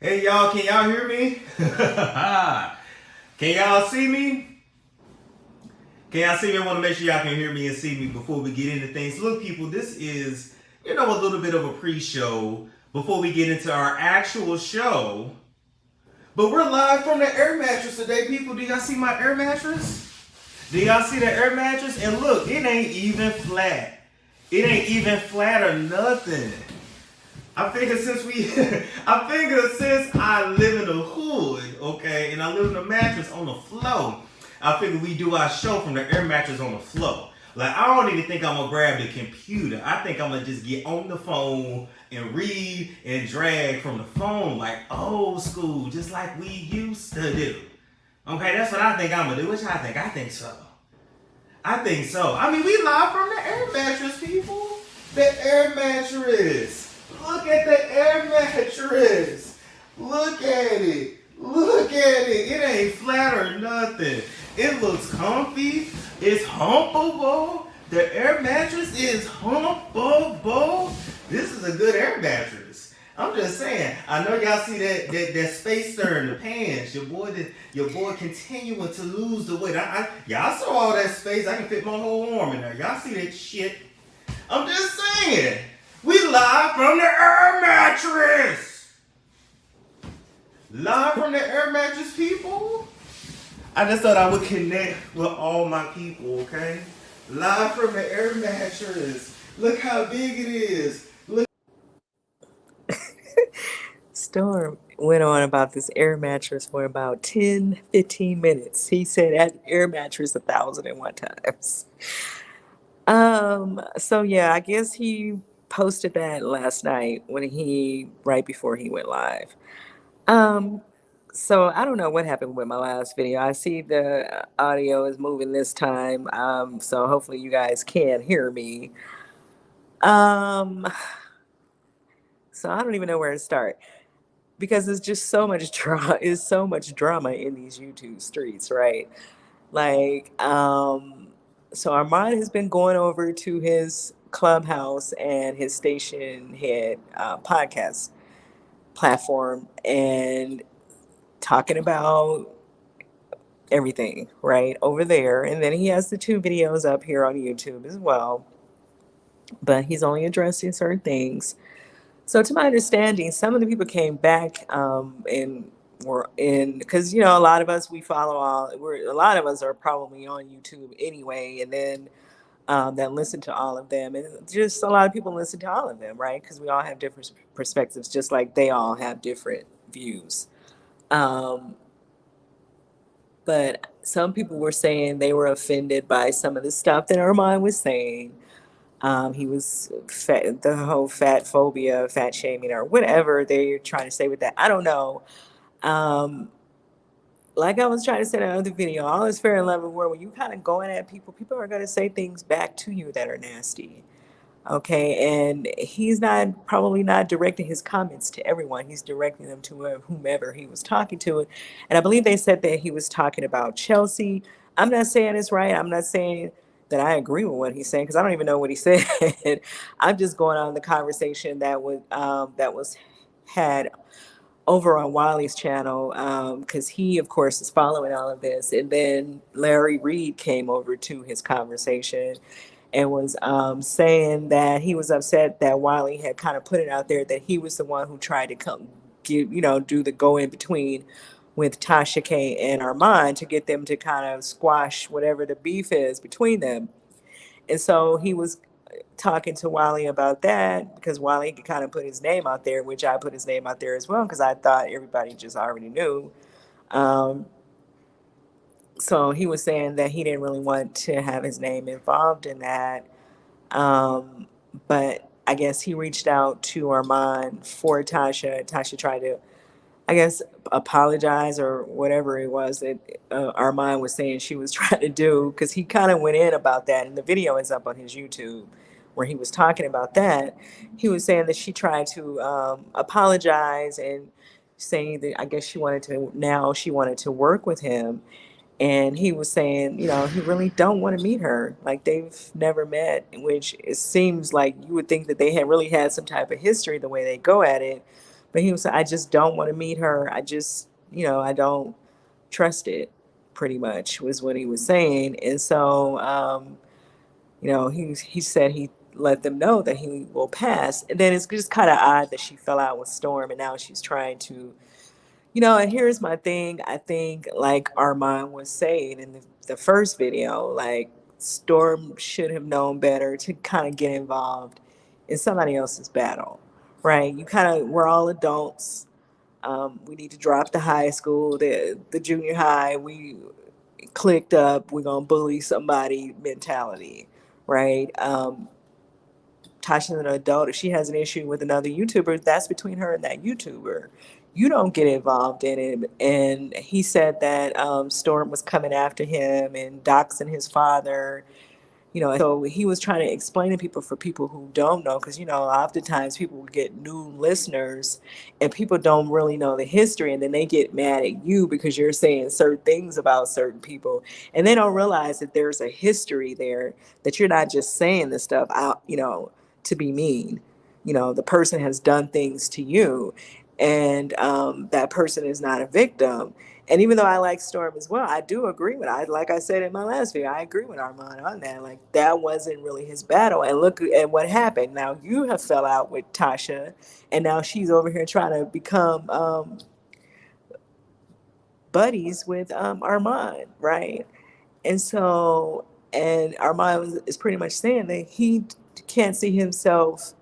Hey y'all, can y'all hear me? Can y'all see me? Can y'all see me? I want to make sure y'all can hear me and see me before we get into things. Look, people, this is, a little bit of a pre-show before we get into our actual show. But we're live from the air mattress today, people. Do y'all see my air mattress? Do y'all see the air mattress? And look, it ain't even flat. It ain't even flat or nothing. I figure since I live in the hood, okay, and I live in a mattress on the floor, I figure we do our show from the air mattress on the floor. Like, I don't even think I'm gonna grab the computer. I think I'm gonna just get on the phone and read and drag from the phone like old school, just like we used to do. Okay, that's what I think I'm gonna do. Which I think so. I think so. I mean, we live from the air mattress, people. The air mattress. Look at the air mattress. Look at it. Look at it. It ain't flat or nothing. It looks comfy. It's humpable. The air mattress is humpable. This is a good air mattress. I'm just saying. I know y'all see that space stir in the pants. Your boy continuing to lose the weight. Y'all saw all that space. I can fit my whole arm in there. Y'all see that shit? I'm just saying. We live from the air mattress. Live from the air mattress, people. I just thought I would connect with all my people, okay? Live from the air mattress. Look how big it is. Look. Storm went on about this air mattress for about 10, 15 minutes. He said that air mattress 1,001 times. So yeah, I guess he posted that last night right before he went live. Um, so I don't know what happened with my last video. I see the audio is moving this time. So hopefully you guys can hear me. Um, so I don't even know where to start because it's just so much drama. Is so much drama in these YouTube streets, right? Like, so Armand has been going over to his clubhouse and his station head podcast platform and talking about everything right over there. And then he has the two videos up here on YouTube as well, but he's only addressing certain things. So, to my understanding, some of the people came back and were in because a lot of us we follow a lot of us are probably on YouTube anyway, and then that listen to all of them, and just a lot of people listen to all of them, right? Because we all have different perspectives, just like they all have different views. Um, but some people were saying they were offended by some of the stuff that Armand was saying. He was fat, the whole fat phobia, fat shaming, or whatever they're trying to say with that. I don't know. Um, like I was trying to say in another video, all is fair in love and war. When you kind of going at people, people are going to say things back to you that are nasty. Okay, and he's not probably not directing his comments to everyone. He's directing them to whomever he was talking to. And I believe they said that he was talking about Chelsea. I'm not saying it's right. I'm not saying that I agree with what he's saying because I don't even know what he said. I'm just going on the conversation that was had over on Wiley's channel because he, of course, is following all of this. And then Larry Reed came over to his conversation and was saying that he was upset that Wiley had kind of put it out there that he was the one who tried to do the go in between with Tasha K and Armand to get them to kind of squash whatever the beef is between them. And so he was talking to Wiley about that because Wiley kind of put his name out there, which I put his name out there as well because I thought everybody just already knew. Um, so he was saying that he didn't really want to have his name involved in that. Um, but I guess he reached out to Armand for Tasha. Tasha tried to, I guess, apologize or whatever it was that Armand was saying she was trying to do because he kind of went in about that. And the video is up on his YouTube where he was talking about that. He was saying that she tried to apologize and saying that I guess she wanted to work with him. And he was saying, he really don't want to meet her. Like they've never met, which it seems like you would think that they had really had some type of history the way they go at it. But he was, I just don't want to meet her. I just, I don't trust it, pretty much was what he was saying. And so, he said he let them know that he will pass. And then it's just kind of odd that she fell out with Storm and now she's trying to, and here's my thing. I think, like Armand was saying in the first video, like Storm should have known better to kind of get involved in somebody else's battle, right? We're all adults. We need to drop the high school, the junior high. We clicked up. We're gonna bully somebody mentality, right? Tasha's an adult. If she has an issue with another YouTuber, that's between her and that YouTuber. You don't get involved in it. And he said that Storm was coming after him and doxing his father. So he was trying to explain to people, for people who don't know, because oftentimes people will get new listeners and people don't really know the history, and then they get mad at you because you're saying certain things about certain people, and they don't realize that there's a history there, that you're not just saying this stuff out, to be mean. The person has done things to you, and that person is not a victim. And even though I like Storm as well, I do agree with, like I said in my last video, I agree with Armand on that. Like, that wasn't really his battle. And look at what happened. Now you have fell out with Tasha, and now she's over here trying to become buddies with Armand, right? And so, and Armand is pretty much saying that he can't see himself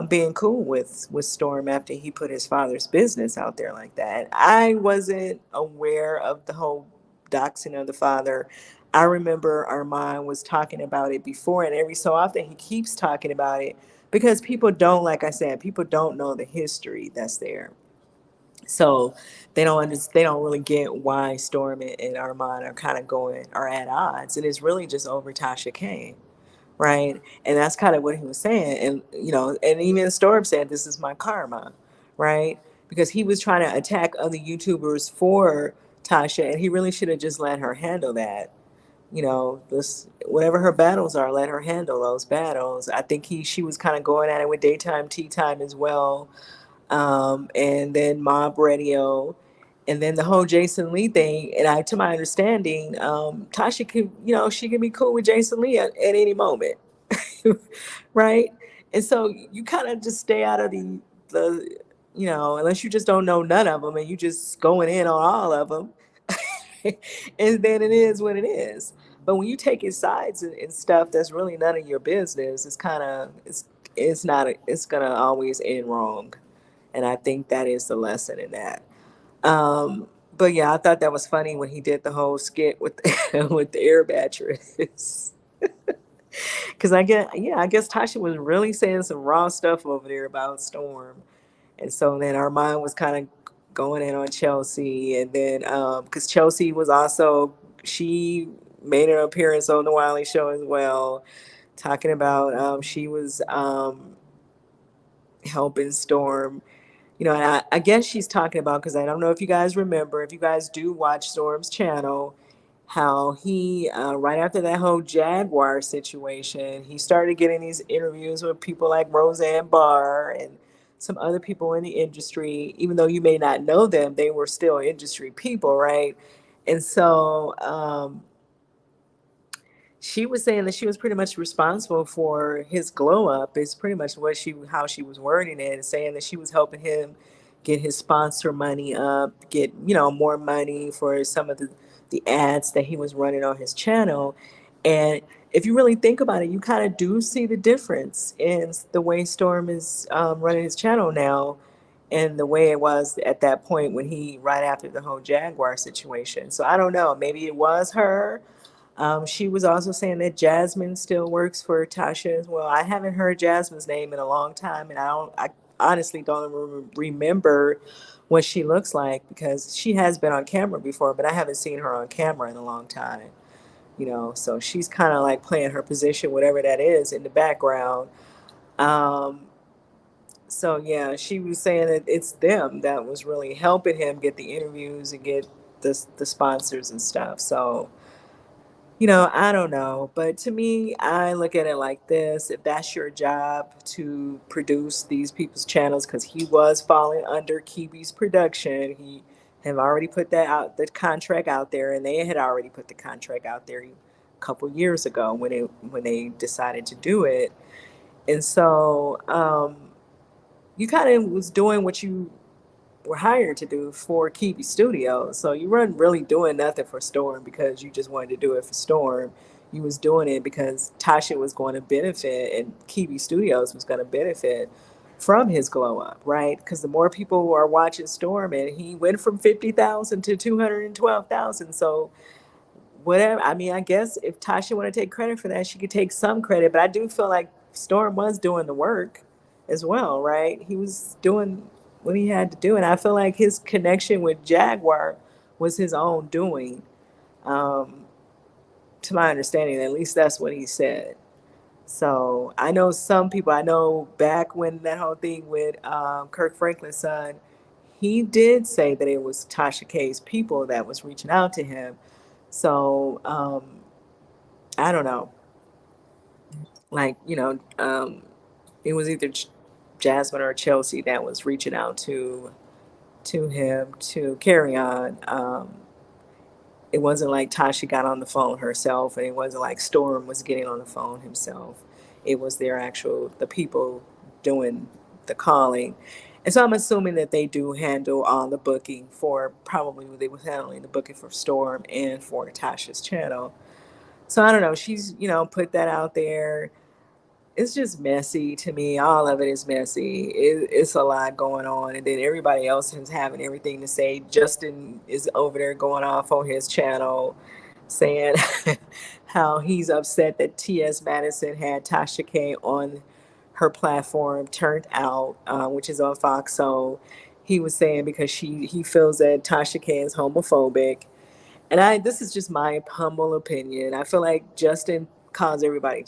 being cool with Storm after he put his father's business out there like that. I wasn't aware of the whole doxing of the father. I remember Armand was talking about it before, and every so often he keeps talking about it because people don't, like I said, people don't know the history that's there. So they don't really get why Storm and Armand are kind of are at odds, and it's really just over Tasha K, right? And that's kind of what he was saying. And, and even Storm said, this is my karma, right? Because he was trying to attack other YouTubers for Tasha, and he really should have just let her handle that. This, whatever her battles are, let her handle those battles. I think she was kind of going at it with Daytime Tea Time as well. And then Mob Radio, and then the whole Jason Lee thing. And to my understanding, Tasha could, she can be cool with Jason Lee at any moment, right? And so you kind of just stay out of the, unless you just don't know none of them and you just going in on all of them, and then it is what it is. But when you taking sides and stuff that's really none of your business, it's kind of it's not it's gonna always end wrong. And I think that is the lesson in that. But yeah, I thought that was funny when he did the whole skit with with the air mattress. Because I guess Tasha was really saying some raw stuff over there about Storm, and so then Armand was kind of going in on Chelsea, and then because Chelsea was also, she made an appearance on the Wiley Show as well, talking about she was helping Storm. And I guess she's talking about, because I don't know if you guys remember, if you guys do watch Storm's channel, how he, right after that whole Jaguar situation, he started getting these interviews with people like Roseanne Barr and some other people in the industry. Even though you may not know them, they were still industry people, right? And so she was saying that she was pretty much responsible for his glow up, is pretty much how she was wording it, and saying that she was helping him get his sponsor money up, get more money for some of the ads that he was running on his channel. And if you really think about it, you kind of do see the difference in the way Storm is running his channel now and the way it was at that point when right after the whole Jaguar situation. So I don't know, maybe it was her. She was also saying that Jasmine still works for Tasha as well. I haven't heard Jasmine's name in a long time, and I honestly don't remember what she looks like, because she has been on camera before, but I haven't seen her on camera in a long time. So she's kind of like playing her position, whatever that is, in the background. So yeah, she was saying that it's them that was really helping him get the interviews and get the sponsors and stuff. So I don't know. But to me, I look at it like this. If that's your job to produce these people's channels, because he was falling under Kiwi's production, he have already put that out, the contract out there, and they had already put the contract out there a couple years ago when they decided to do it. And so you kind of was doing what you were hired to do for Kiwi Studios. So you weren't really doing nothing for Storm because you just wanted to do it for Storm. You was doing it because Tasha was going to benefit and Kiwi Studios was going to benefit from his glow up, right? Because the more people who are watching Storm, and he went from 50,000 to 212,000. So whatever. I mean, I guess if Tasha want to take credit for that, she could take some credit. But I do feel like Storm was doing the work as well, right? He was doing what he had to do, and I feel like his connection with Jaguar was his own doing. Um, to my understanding, at least that's what he said. So I know some people. I know back when that whole thing with Kirk Franklin's son, he did say that it was Tasha K's people that was reaching out to him. So I don't know. Like, it was either Jasmine or Chelsea that was reaching out to him to carry on. It wasn't like Tasha got on the phone herself, and it wasn't like Storm was getting on the phone himself. It was the people doing the calling. And so I'm assuming that they do handle all the booking for, probably they was handling the booking for Storm and for Tasha's channel. So I don't know. She's, put that out there. It's just messy to me. All of it is messy. It's a lot going on, and then everybody else is having everything to say. Justin is over there going off on his channel, saying how he's upset that T.S. Madison had Tasha K on her platform, Turnt Out, which is on Fox. So he was saying because he feels that Tasha K is homophobic, and this is just my humble opinion. I feel like Justin calls everybody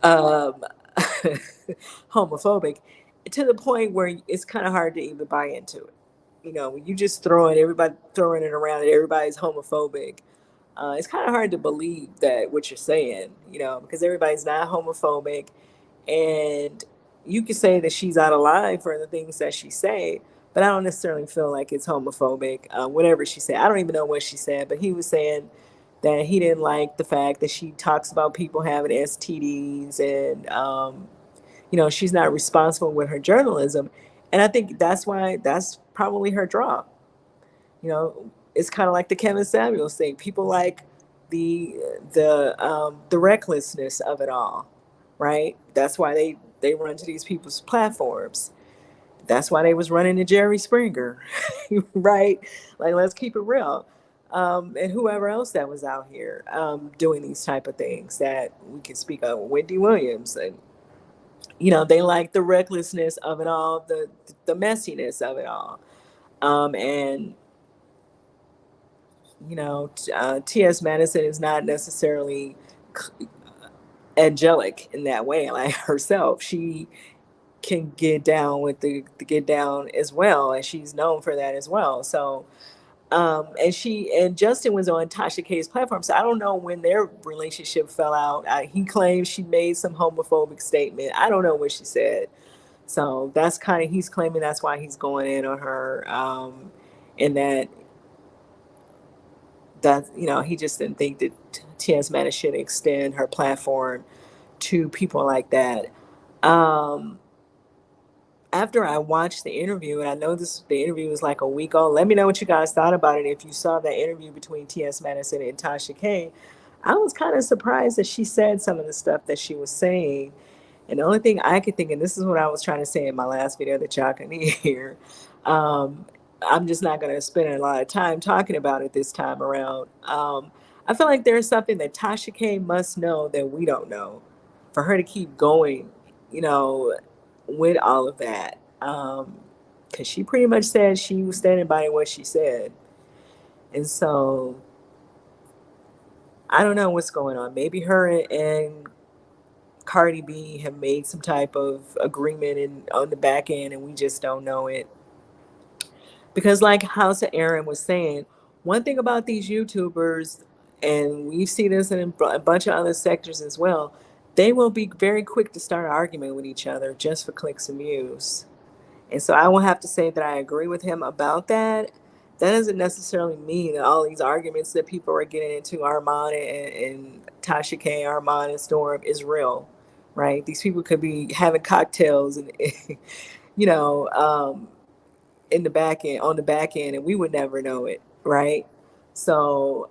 um, homophobic to the point where it's kind of hard to even buy into it. When you just everybody throwing it around and everybody's homophobic, it's kind of hard to believe that what you're saying, because everybody's not homophobic. And you could say that she's out of line for the things that she say, but I don't necessarily feel like it's homophobic. Whatever she said, I don't even know what she said, but he was saying that he didn't like the fact that she talks about people having STDs, and she's not responsible with her journalism. And I think that's probably her draw. It's kind of like the Kevin Samuels thing. People like the the recklessness of it all, right? That's why they run to these people's platforms. That's why they was running to Jerry Springer, right? Like, let's keep it real. And whoever else that was out here doing these type of things that we can speak of, Wendy Williams, and they like the recklessness of it all, the messiness of it all, and T.S. Madison is not necessarily angelic in that way, like herself. She can get down with the get down as well, and she's known for that as well. So and Justin was on Tasha K's platform, so I don't know when their relationship fell out. He claims she made some homophobic statement. I don't know what she said. So that's kind of, he's claiming that's why he's going in on her, and that he just didn't think that T.S. Madison should extend her platform to people like that. Um, After I watched the interview, and I know the interview was like a week old. Let me know what you guys thought about it. If you saw that interview between T.S. Madison and Tasha K, I was kind of surprised that she said some of the stuff that she was saying. And the only thing I could think, and this is what I was trying to say in my last video that y'all can hear, um, I'm just not going to spend a lot of time talking about it this time around. I feel like there's something that Tasha K must know that we don't know for her to keep going, you know, with all of that. Because she pretty much said she was standing by what she said. And so I don't know what's going on. Maybe her and Cardi B have made some type of agreement on the back end, and we just don't know it. Because, like House of Aaron was saying, one thing about these YouTubers, and we see this in a bunch of other sectors as well, they will be very quick to start an argument with each other just for clicks and views. And so I will have to say that I agree with him about that. That doesn't necessarily mean that all these arguments that people are getting into, Armand and Tasha K, Armand and Storm, is real, right? These people could be having cocktails and, you know, in the back end, on the back end, and we would never know it, right? So,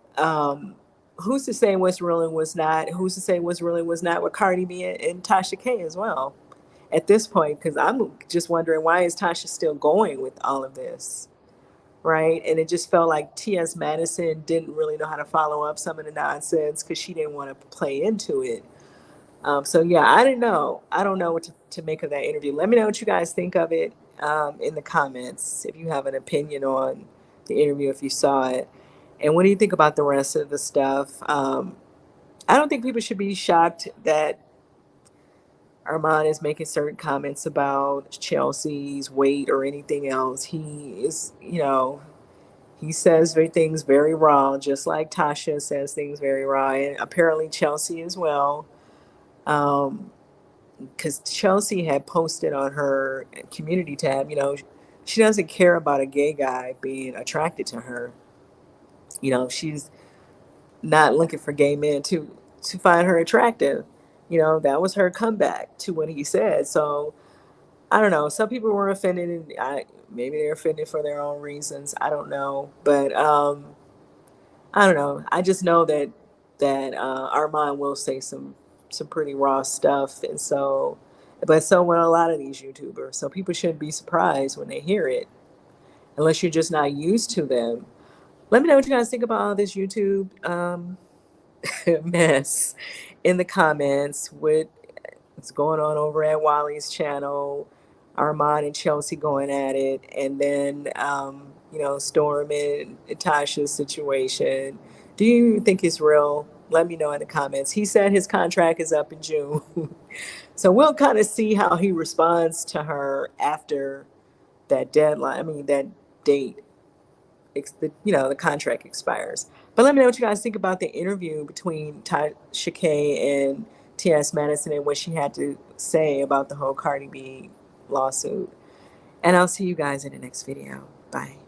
who's to say what's real and what's not? Who's to say what's real and what's not with Cardi B and Tasha K as well? At this point, because I'm just wondering, why is Tasha still going with all of this, right? And it just felt like T.S. Madison didn't really know how to follow up some of the nonsense because she didn't want to play into it. So yeah, I didn't know. I don't know what to make of that interview. Let me know what you guys think of it in the comments. If you have an opinion on the interview, if you saw it, and what do you think about the rest of the stuff? I don't think people should be shocked that Armand is making certain comments about Chelsea's weight or anything else. He is, he says things very raw, just like Tasha says things very raw, and apparently Chelsea as well. Because Chelsea had posted on her community tab, she doesn't care about a gay guy being attracted to her. She's not looking for gay men to find her attractive. That was her comeback to what he said. So I don't know. Some people were offended, and maybe they're offended for their own reasons. I don't know, but I don't know. I just know that Armand will say some pretty raw stuff, and but so will a lot of these YouTubers. So people shouldn't be surprised when they hear it, unless you're just not used to them. Let me know what you guys think about all this YouTube mess in the comments. What's going on over at Wally's channel? Armand and Chelsea going at it, and then Storm and Tasha's situation. Do you even think it's real? Let me know in the comments. He said his contract is up in June. So we'll kind of see how he responds to her after that deadline. I mean, that date, the contract expires. But let me know what you guys think about the interview between Tasha K and T.S. Madison and what she had to say about the whole Cardi B lawsuit. And I'll see you guys in the next video. Bye.